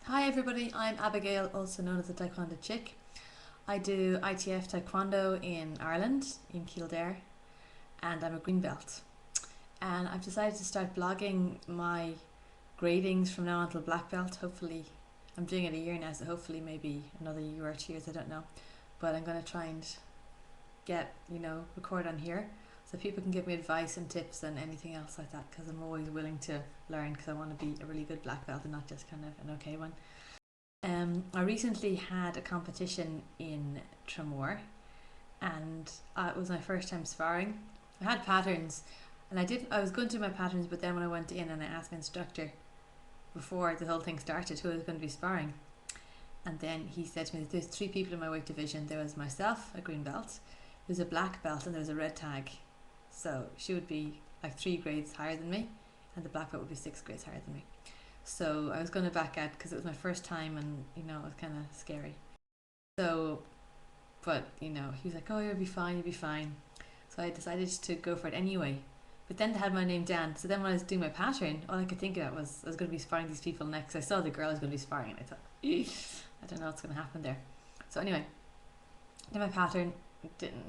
Hi everybody, I'm Abigail, also known as the Taekwondo I do ITF Taekwondo in Ireland, in Kildare, and I'm a green belt. And I've decided to start blogging my gradings from now until black belt. Hopefully, I'm doing it a year now, so hopefully maybe another year or 2 years, I don't know. But I'm going to try and get, record on here so people can give me advice and tips and anything else like that, because I'm always willing to learn, because I want to be a really good black belt and not just kind of an okay one. I recently had a competition in Tramore, and it was my first time sparring. I had patterns, and I was going through my patterns, but then when I went in and I asked my instructor before the whole thing started who I was going to be sparring, and then he said to me that there's 3 people in my weight division. There was myself, a green belt, there was a black belt, and there was a red tag. So she would be like 3 grades higher than me, and the black belt would be 6 grades higher than me. So I was going to back out because it was my first time, and it was kind of scary. So, but he was like, "Oh, you'll be fine." So I decided to go for it anyway. But then they had my name down. So then when I was doing my pattern, all I could think about was I was going to be sparring these people next. I saw the girl I was going to be sparring, and I thought, I don't know what's going to happen there. So anyway, did my pattern. Didn't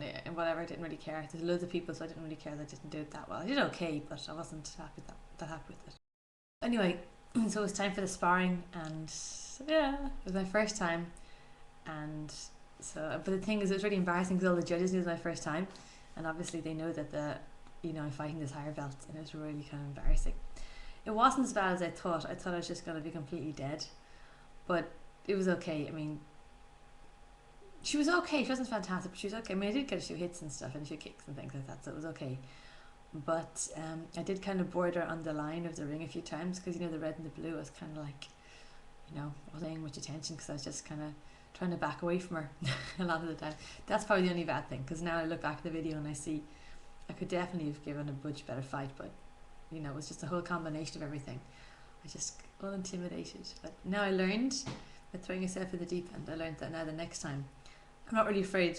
really care. There's loads of people, so I didn't really care that I didn't do it that well. I did okay, but I wasn't that happy with it. Anyway, so it was time for the sparring, and yeah, it was my first time. And so, but the thing is, it was really embarrassing because all the judges knew it was my first time, and obviously they know that I'm fighting this higher belt, and it was really kind of embarrassing. It wasn't as bad as I thought. I thought I was just going to be completely dead, but it was okay. I mean, she was okay. She wasn't fantastic, but she was okay. I mean, I did get a few hits and stuff and a few kicks and things like that, so it was okay. But I did kind of border on the line of the ring a few times because the red and the blue, I was kind of like, I wasn't paying much attention because I was just kind of trying to back away from her a lot of the time. That's probably the only bad thing, because now I look back at the video and I see I could definitely have given a much better fight, but it was just a whole combination of everything. I just got intimidated. But now I learned by throwing yourself in the deep end. I learned that now the next time I'm not really afraid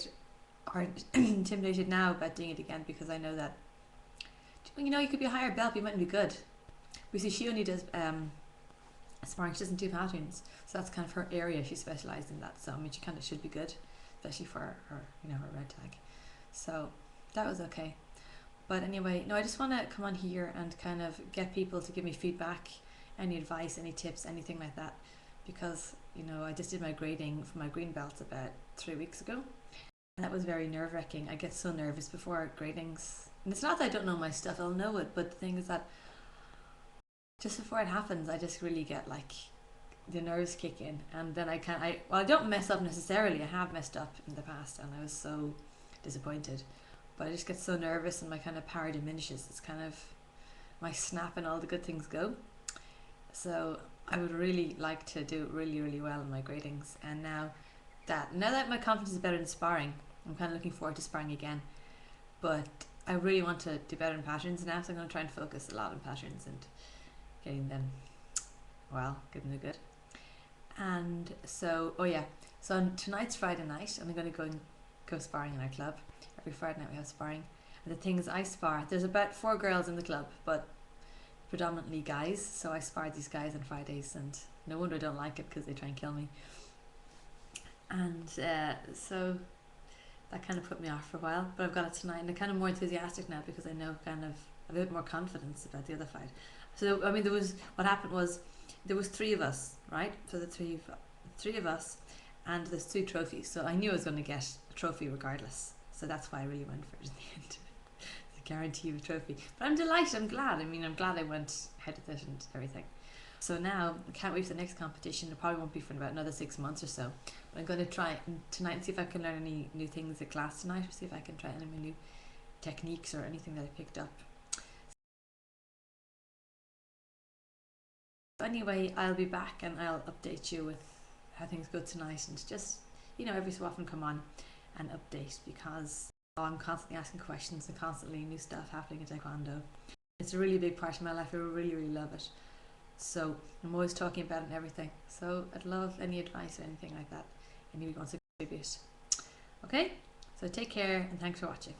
or intimidated now about doing it again, because I know that you could be a higher belt, but you mightn't be good. We see she only does sparring. She doesn't do patterns, so that's kind of her area. She specialised in that, so I mean she kind of should be good, especially for her her red tag. So that was okay. But anyway, I just want to come on here and kind of get people to give me feedback, any advice, any tips, anything like that, because I just did my grading for my green belt about 3 weeks ago, and that was very nerve-wracking. I get so nervous before gradings, and it's not that I don't know my stuff, I'll know it, but the thing is that just before it happens I just really get like the nerves kick in, and then I don't mess up necessarily. I have messed up in the past and I was so disappointed, but I just get so nervous and my kind of power diminishes. It's kind of my snap and all the good things go. So I would really like to do really, really well in my gradings, and now that my confidence is better in sparring, I'm kind of looking forward to sparring again. But I really want to do better in patterns now, so I'm going to try and focus a lot on patterns and getting them, getting them good. And so, so tonight's Friday night, and I'm going to go sparring in our club. Every Friday night we have sparring. And the thing is, I spar. There's about 4 girls in the club, but predominantly guys. So I spar these guys on Fridays, and no wonder I don't like it, because they try and kill me. And so that kind of put me off for a while, but I've got it tonight, and I'm kind of more enthusiastic now because I know kind of a bit more confidence about the other fight. So I mean, what happened was there was 3 of us, right? So the three of us, and there's 2 trophies. So I knew I was going to get a trophy regardless. So that's why I really went for it in the end. To guarantee you a trophy. But I'm delighted. I'm glad. I mean, I'm glad I went ahead with it and everything. So now I can't wait for the next competition. It probably won't be for about another 6 months or so. But I'm going to try tonight and see if I can learn any new things at class tonight, or see if I can try any new techniques or anything that I picked up. Anyway, I'll be back and I'll update you with how things go tonight, and just every so often come on and update, because I'm constantly asking questions and constantly new stuff happening in Taekwondo. It's a really big part of my life. I really, really love it. So I'm always talking about it and everything. So I'd love any advice or anything like that. Anybody wants to contribute. Okay, so take care and thanks for watching.